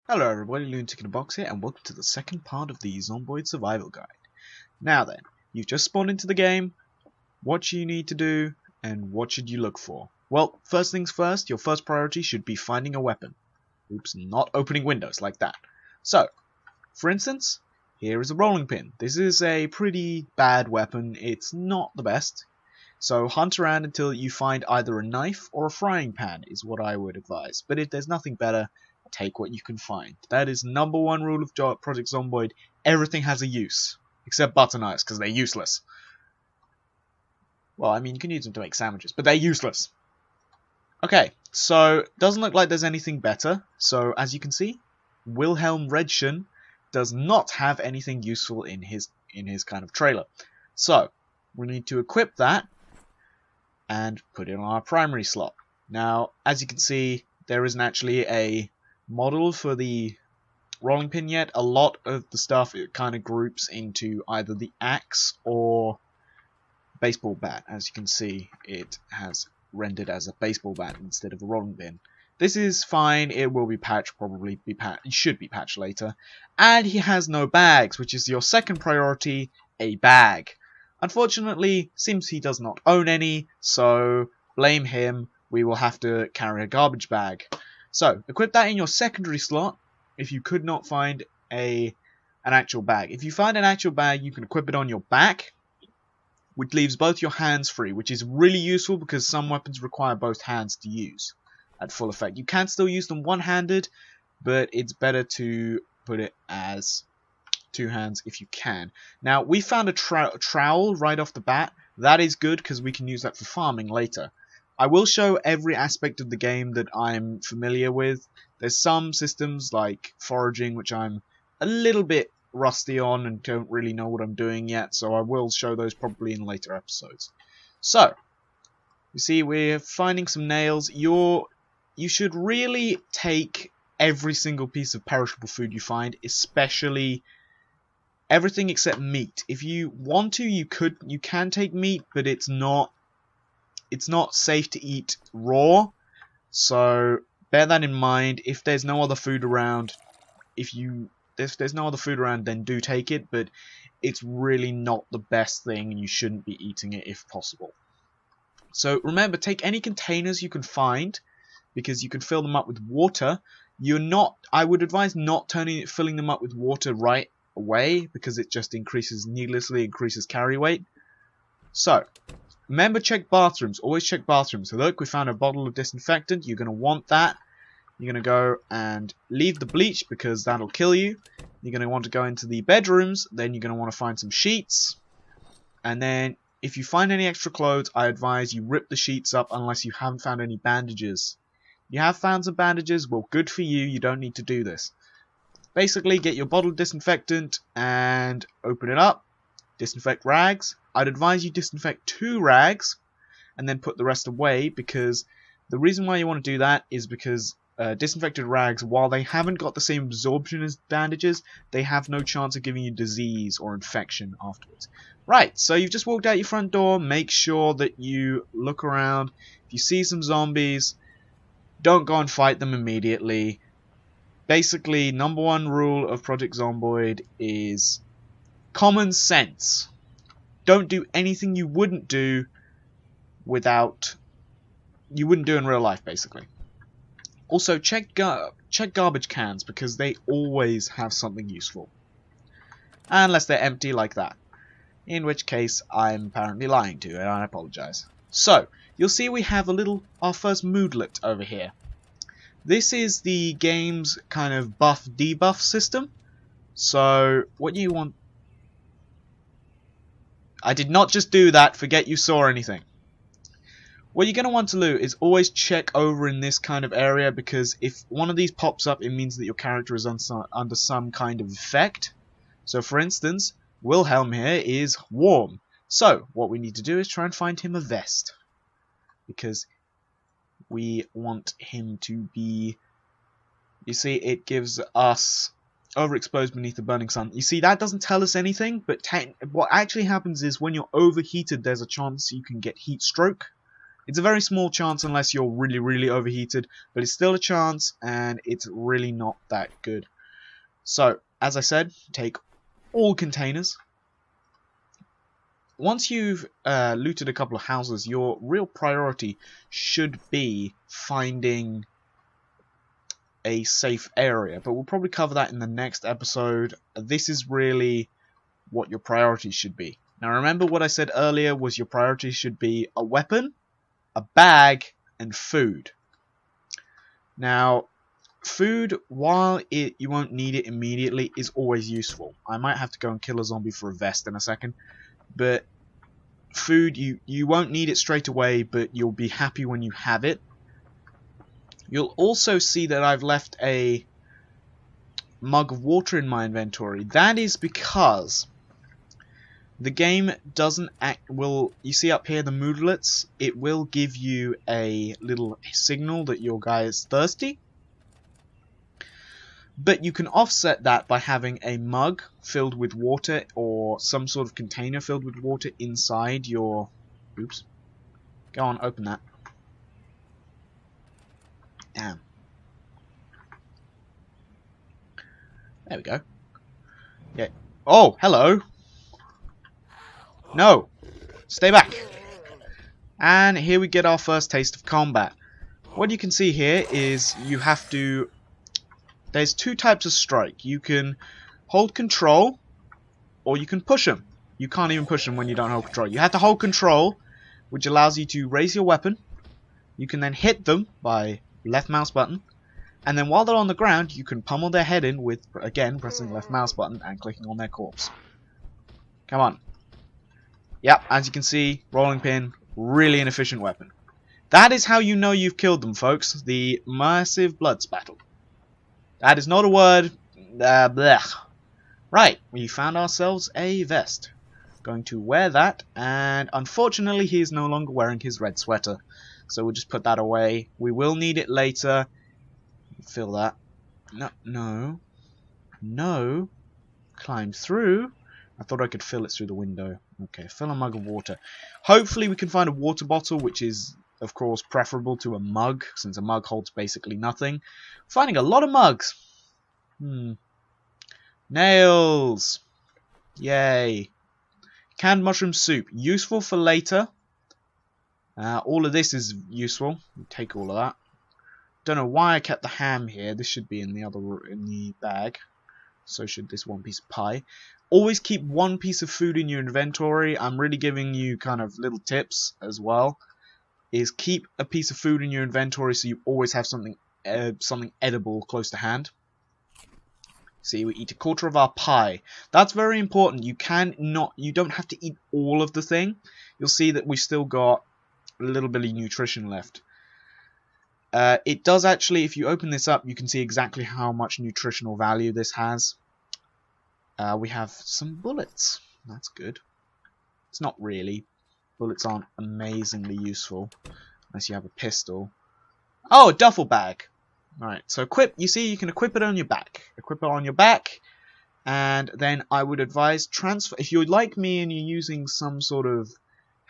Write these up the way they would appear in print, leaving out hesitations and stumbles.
Hello everybody, Lunatic in a Box here, and welcome to the second part of the Zomboid Survival Guide. Now then, you've just spawned into the game. What you need to do, and what should you look for? Well, first things first, your first priority should be finding a weapon. Oops, not opening windows like that. So, for instance, here is a rolling pin. This is a pretty bad weapon. It's not the best. So hunt around until you find either a knife or a frying pan is what I would advise. But if there's nothing better, take what you can find. That is number one rule of Project Zomboid. Everything has a use. Except butter knives, because they're useless. Well, I mean, you can use them to make sandwiches, but they're useless. Okay, so doesn't look like there's anything better. So, as you can see, Wilhelm Redschen does not have anything useful in his kind of trailer. So, we need to equip that and put it on our primary slot. Now, as you can see, there isn't actually a model for the rolling pin yet. A lot of the stuff, it kind of groups into either the axe or baseball bat. As you can see, it has rendered as a baseball bat instead of a rolling pin. This is fine. It will be patched, probably be patched. It should be patched later. And he has no bags, which is your second priority, a bag. Unfortunately, seems he does not own any, so blame him. We will have to carry a garbage bag. So, equip that in your secondary slot if you could not find an actual bag. If you find an actual bag, you can equip it on your back, which leaves both your hands free, which is really useful because some weapons require both hands to use at full effect. You can still use them one-handed, but it's better to put it as two hands if you can. Now, we found a trowel right off the bat. That is good because we can use that for farming later. I will show every aspect of the game that I'm familiar with. There's some systems like foraging which I'm a little bit rusty on and don't really know what I'm doing yet, so I will show those probably in later episodes. So, you see we're finding some nails. You should really take every single piece of perishable food you find, especially everything except meat. If you want to, you can take meat, but it's not safe to eat raw, so bear that in mind. If there's no other food around, if there's no other food around, then do take it, but it's really not the best thing and you shouldn't be eating it if possible. So remember, take any containers you can find because you can fill them up with water. I would advise not filling them up with water right away because it just needlessly increases carry weight. So remember, check bathrooms. Always check bathrooms. So look, we found a bottle of disinfectant. You're going to want that. You're going to go and leave the bleach because that'll kill you. You're going to want to go into the bedrooms. Then you're going to want to find some sheets. And then if you find any extra clothes, I advise you rip the sheets up unless you haven't found any bandages. You have found some bandages. Well, good for you. You don't need to do this. Basically, get your bottle of disinfectant and open it up. Disinfect rags. I'd advise you disinfect 2 rags and then put the rest away, because the reason why you want to do that is because disinfected rags, while they haven't got the same absorption as bandages, they have no chance of giving you disease or infection afterwards. Right, so you've just walked out your front door. Make sure that you look around. If you see some zombies, don't go and fight them immediately. Basically, number one rule of Project Zomboid is common sense. Don't do anything you wouldn't do in real life, basically. Also, check garbage cans because they always have something useful. Unless they're empty like that. In which case, I'm apparently lying to you, and I apologize. So, you'll see we have our first moodlet over here. This is the game's kind of buff-debuff system. So, what you want... I did not just do that, forget you saw anything. What you're going to want to do is always check over in this kind of area, because if one of these pops up, it means that your character is under some kind of effect. So for instance, Wilhelm here is warm. So what we need to do is try and find him a vest, because we want him to be... You see, it gives us overexposed beneath the burning sun. You see, that doesn't tell us anything, but what actually happens is when you're overheated, there's a chance you can get heat stroke. It's a very small chance unless you're really, really overheated, but it's still a chance, and it's really not that good. So, as I said, take all containers. Once you've looted a couple of houses, your real priority should be finding a safe area, but we'll probably cover that in the next episode. This is really what your priorities should be. Now remember what I said earlier was your priorities should be a weapon, a bag, and food. Now food, while you won't need it immediately, is always useful. I might have to go and kill a zombie for a vest in a second, but food, you won't need it straight away, but you'll be happy when you have it. You'll also see that I've left a mug of water in my inventory. That is because the game doesn't you see up here the moodlets, it will give you a little signal that your guy is thirsty. But you can offset that by having a mug filled with water or some sort of container filled with water inside your... Oops. Go on, open that. Damn. There we go. Yeah. Oh, hello. No. Stay back. And here we get our first taste of combat. What you can see here is you have to... There's two types of strike. You can hold control, or you can push them. You can't even push them when you don't hold control. You have to hold control, which allows you to raise your weapon. You can then hit them by left mouse button, and then while they're on the ground, you can pummel their head in with, again, pressing left mouse button and clicking on their corpse. Come on. Yep, as you can see, rolling pin, really an efficient weapon. That is how you know you've killed them, folks. The massive blood spattle. That is not a word. Blech. Right, we found ourselves a vest. Going to wear that, and unfortunately he is no longer wearing his red sweater. So we'll just put that away. We will need it later. Fill that. No. Climb through. I thought I could fill it through the window. Okay, fill a mug of water. Hopefully we can find a water bottle, which is, of course, preferable to a mug, since a mug holds basically nothing. Finding a lot of mugs. Nails. Yay. Canned mushroom soup. Useful for later. All of this is useful. Take all of that. Don't know why I kept the ham here. This should be in the bag. So should this one piece of pie. Always keep one piece of food in your inventory. I'm really giving you kind of little tips as well. Is keep a piece of food in your inventory so you always have something edible close to hand. See, we eat a quarter of our pie. That's very important. You don't have to eat all of the thing. You'll see that we've still got a little bit of nutrition left. It does actually, if you open this up, you can see exactly how much nutritional value this has. We have some bullets. That's good. It's not really. Bullets aren't amazingly useful unless you have a pistol. Oh, a duffel bag. Alright, so equip. You see, you can equip it on your back. Equip it on your back, and then I would advise transfer. If you're like me and you're using some sort of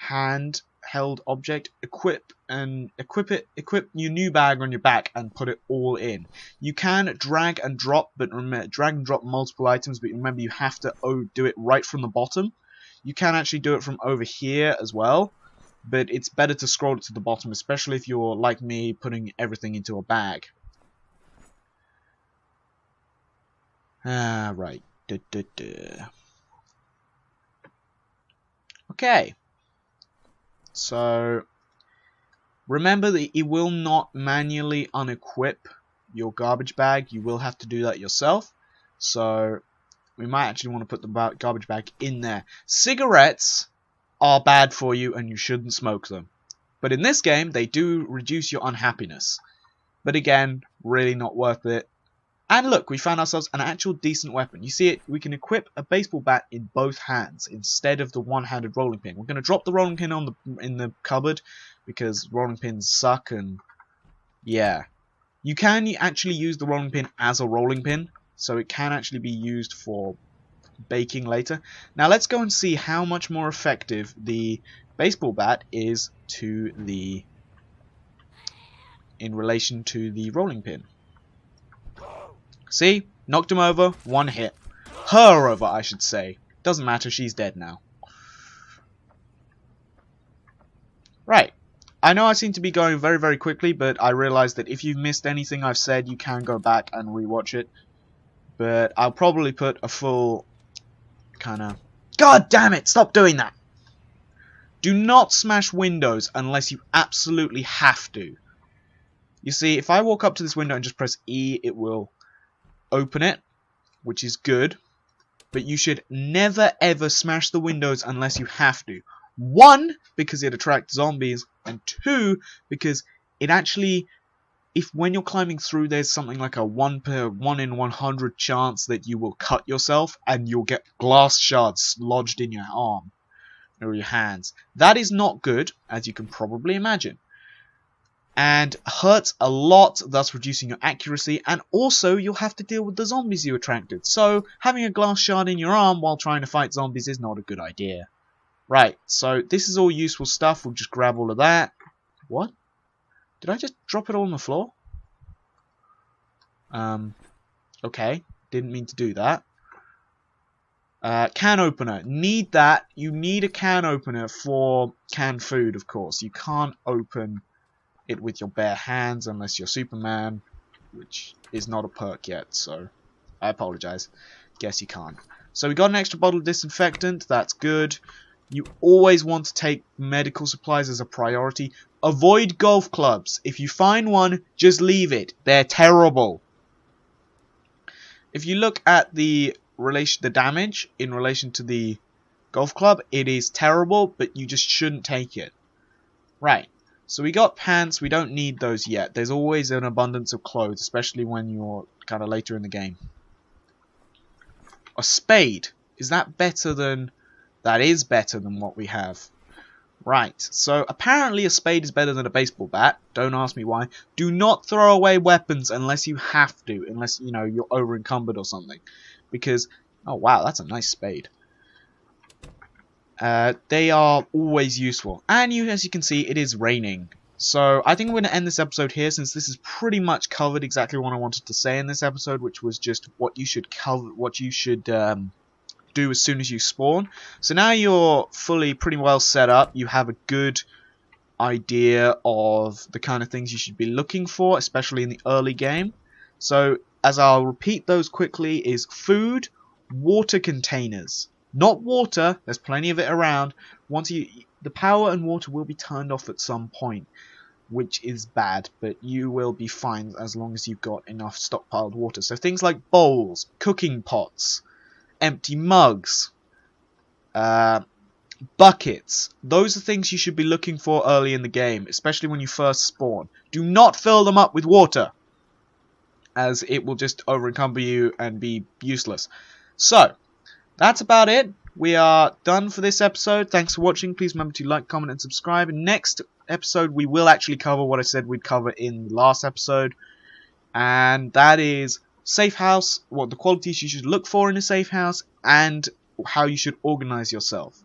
handheld object, equip your new bag on your back and put it all in. You can drag and drop, but remember, drag and drop multiple items, but remember you have to do it right from the bottom. You can actually do it from over here as well, but it's better to scroll it to the bottom, especially if you're like me putting everything into a bag. Right. Okay. So remember that it will not manually unequip your garbage bag. You will have to do that yourself. So we might actually want to put the garbage bag in there. Cigarettes are bad for you and you shouldn't smoke them. But in this game, they do reduce your unhappiness. But again, really not worth it. And look, we found ourselves an actual decent weapon. You see it, we can equip a baseball bat in both hands instead of the one-handed rolling pin. We're going to drop the rolling pin in the cupboard because rolling pins suck, and yeah. You can actually use the rolling pin as a rolling pin, so it can actually be used for baking later. Now let's go and see how much more effective the baseball bat is to the in relation to the rolling pin. See? Knocked him over, one hit. Her over, I should say. Doesn't matter, she's dead now. Right. I know I seem to be going very, very quickly, but I realize that if you've missed anything I've said, you can go back and rewatch it. But I'll probably put a full kind of... God damn it! Stop doing that! Do not smash windows unless you absolutely have to. You see, if I walk up to this window and just press E, it will open it, which is good. But you should never ever smash the windows unless you have to. 1, because it attracts zombies, and 2, because it actually, if when you're climbing through there's something like a 1 in 100 chance that you will cut yourself and you'll get glass shards lodged in your arm or your hands. That is not good, as you can probably imagine. And hurts a lot, thus reducing your accuracy, and also you'll have to deal with the zombies you attracted. So having a glass shard in your arm while trying to fight zombies is not a good idea. Right, so this is all useful stuff. We'll just grab all of that. What? Did I just drop it all on the floor? Okay. Didn't mean to do that. Can opener. Need that. You need a can opener for canned food, of course. You can't open it with your bare hands unless you're Superman, which is not a perk yet, so I apologize. Guess you can't. So we got an extra bottle of disinfectant. That's good. You always want to take medical supplies as a priority. Avoid golf clubs. If you find one, just leave it. They're terrible. If you look at the damage in relation to the golf club, it is terrible, but you just shouldn't take it. Right. So we got pants. We don't need those yet. There's always an abundance of clothes, especially when you're kind of later in the game. A spade. Is that better than... That is better than what we have. Right, so apparently a spade is better than a baseball bat. Don't ask me why. Do not throw away weapons unless you have to. Unless, you know, you're over encumbered or something. Because, oh wow, that's a nice spade. They are always useful. And as you can see, it is raining. So I think I'm going to end this episode here, since this is pretty much covered exactly what I wanted to say in this episode, which was just what you should cover, what you should do as soon as you spawn. So now you're pretty well set up. You have a good idea of the kind of things you should be looking for, especially in the early game. So as I'll repeat those quickly, is food, water containers. Not water, there's plenty of it around. The power and water will be turned off at some point, which is bad, but you will be fine as long as you've got enough stockpiled water. So things like bowls, cooking pots, empty mugs, buckets. Those are things you should be looking for early in the game, especially when you first spawn. Do not fill them up with water, as it will just over-encumber you and be useless. So, that's about it. We are done for this episode. Thanks for watching. Please remember to like, comment, and subscribe. And next episode, we will actually cover what I said we'd cover in the last episode. And that is safe house, what the qualities you should look for in a safe house, and how you should organize yourself.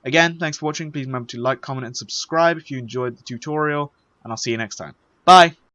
Again, thanks for watching. Please remember to like, comment, and subscribe if you enjoyed the tutorial. And I'll see you next time. Bye!